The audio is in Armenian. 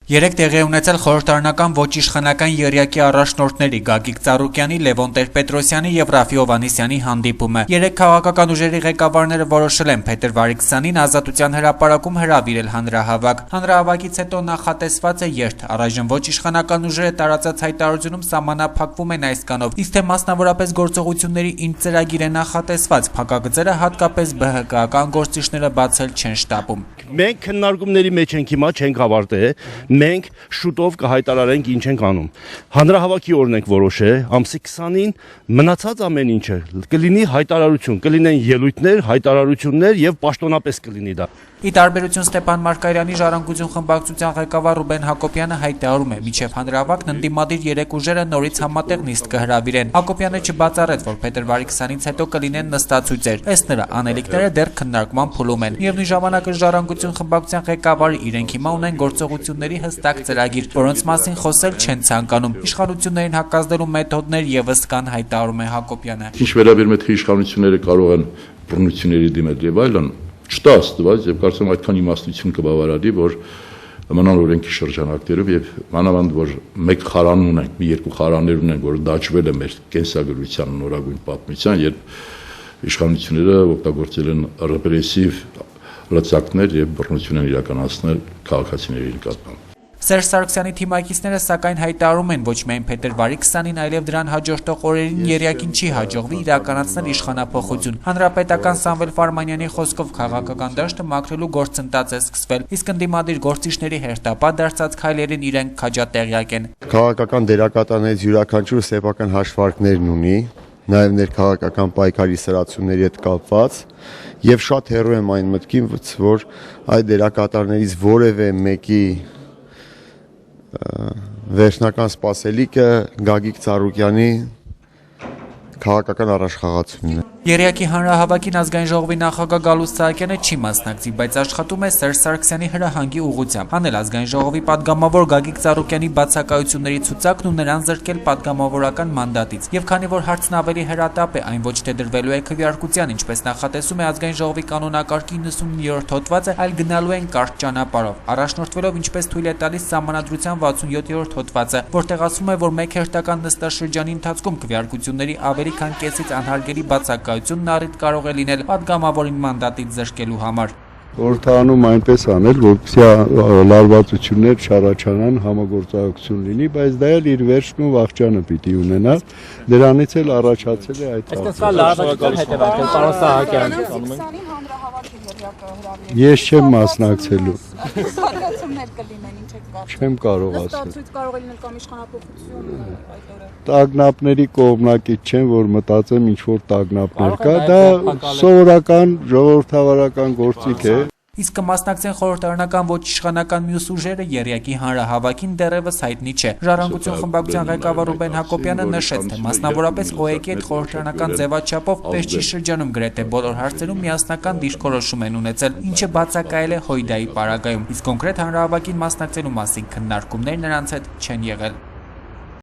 Երեք տեղի ունեցել խորհրդարանական ոչ իշխանական եռյակի առաջնորդների Գագիկ Ծառուկյանի, Լևոն Տեր-Պետրոսյանի եւ Ռաֆի Հովհաննիսյանի հանդիպումը։ Երեք քաղաքական ուժերի ղեկավարները որոշել են փետրվարի 20-ին Ազատության հրապարակում հրավիրել հանրահավաք։ Հանրահավաքից հետո նախատեսված է երթ։ Առայժմ ոչ իշխանական ուժերը տարածած հայտարարությունում սահմանափակվում են այս կանով, իսկ թե մասնավորապես գործողությունների ինչ ծրագիր է նախատեսված, փակագծերը հատկապես ԲՀԿ-ական գործիչները բացել չեն շտապում։ Մենք քննարկումների մեջ ենք հիմա, չենք ավարտել։ Մենք շուտով կհայտարարենք ինչ ենք անում։ Հանրահավաքի օրն ենք որոշել, ամսի 20-ին մնացած ամեն ինչը կլինի հայտարարություն, կլինեն ելույթներ, հայտարարություններ եւ պաշտոնապես կլինի դա։ Ի տարբերություն Ստեփան Մարգարյանի Ժառանգություն խմբակցության ղեկավար Ռուբեն Հակոբյանը հայտարարում է, մինչև հանրահավաքն ընդդիմադիր երեք ուժերը նորից համատեղ նիստ կհրավիրեն։ Հակոբյանը չբացառեց, որ փետրվարի 20-ից հետո կլինեն նստացույցեր։ Ըստ նրա, անելիքները դեռ քննարկման փուլում են։ Միևնույն ժամանակ Ժառանգություն խմբակցության ղեկավարը իրենք հիմա ունեն գործողությունների հստակ ծրագիր, որոնց մասին խոսել չեն ցանկանում։ Իշխանություններին հակազդելու մեթոդներ եւս կան, հայտարարում է Հակոբյանը։ Ինչ վերաբերում է թե իշխանությունները կարող են բռնությունների դիմել եւ այլն, չտա աստված եւ կարծեմ այդքան իմաստություն կբավարարի, որ մնալ օրենքի շրջանակներով եւ մանավանդ որ մեկ խարան ունենք, մի երկու խարաններ ունենք, որ դաջվել է մեր կենսագրության նորագույն պատմության, երբ իշխանությունները օգտագործել են ռեպրեսիվ լծակներ եւ բռնություն են իրականացնել քաղաքացիների նկատմամբ։ Սերժ Սարգսյանի թիմակիցները սակայն հայտարարում են ոչ միայն փետրվարի 20-ին, այլև դրան հաջորդող օրերին երյակին չի հաջողվի իրականացնել իշխանափոխություն։ Հանրապետական Սամվել Ֆարմանյանի խոսքով քաղաքական դաշտը մաքրելու գործընթաց է սկսվել, իսկ ընդդիմադիր գործիչների հերթապատ դարձած քայլերին իրենք քաջատեղյակ են։ Քաղաքական դերակատարներից յուրաքանչյուրը սեփական հաշվարկներն ունի, նաև ներքաղաքական պայքարի սրացումների հետ կապված, եւ շատ հեռու եմ այն մտքից, որ այդ դերակատարներից որևէ մեկի վերջնական սպասելիքը Գագիկ Ծառուկյանի քաղաքական առաջխաղացումն է։ Երյակի հանրահավաքին ազգային ժողովի նախագահ Գալուստ Սահակյանը չի մասնակցի, բայց աշխատում է Սերժ Սարգսյանի հրահանգի ուղղությամբ։ Հանել ազգային ժողովի падգամավոր Գագիկ Ծառուկյանի բացակայությունների ցուցակն ու նրան զրկել падգամավորական մանդատից։ Եվ քանի որ հարցն ավելի հրատապ է, այն ոչ թե դրվելու է քվեարկության, ինչպես նախատեսում է ազգային ժողովի կանոնակարգի 99-րդ հոդվածը, այլ գնալու են կարճ ճանապարհով, առաջնորդվելով ինչպես թույլ է տալիս Սահմանադրության 67-րդ հոդվածը, որտեղ ասվում է, որ մեկ հերթական նստաշրջանի ընթացքում քվեարկությունների ավելի քան կեսից անհարգելի բացակայությունն առիթ կարող է լինել падգամավորին մանդատից զրկելու համար։ Խորհրդանում այնպես անել, որպեսզի լարվածություններ չառաջանան, համագործակցություն լինի, բայց դա էլ իր վերջն ու վախճանը պիտի ունենա։ Դրանից էլ առաջացել է այդ հարցը։ Այսպես կա լարվածության հետևանքներ, պարոն Սահակյան։ Ես չեմ մասնակցելու։ Զարգացումներ կլինեն, ինչ եք կարծում։ Չեմ կարող ասել։ Նստացույց կարող է լինել կամ իշխանափոխություն այդ օրը։ Տագնապների կողմնակից չեմ, որ մտածեմ ինչ որ տագնապներ կա, դա սովորական ժողովրդավարական գործիք է։ Իսկ կմասնակցեն խորհրդարանական ոչ իշխանական մյուս ուժերը երյակի հանրահավաքին դեռևս հայտնի չէ։ Ժառանգություն խմբակցության ղեկավար Ռուբեն Հակոբյանը նշեց, թե մասնավորապես ՕԵԿ-ի հետ խորհրդարանական ձևաչափով Պեշչի շրջանում գրեթե բոլոր հարցերում միասնական դիրքորոշում են ունեցել, ինչը բացակայել է Հույդայի պարագայում, իսկ կոնկրետ հանրահավաքին մասնակցելու մասին քննարկումներ նրանց հետ չեն եղել։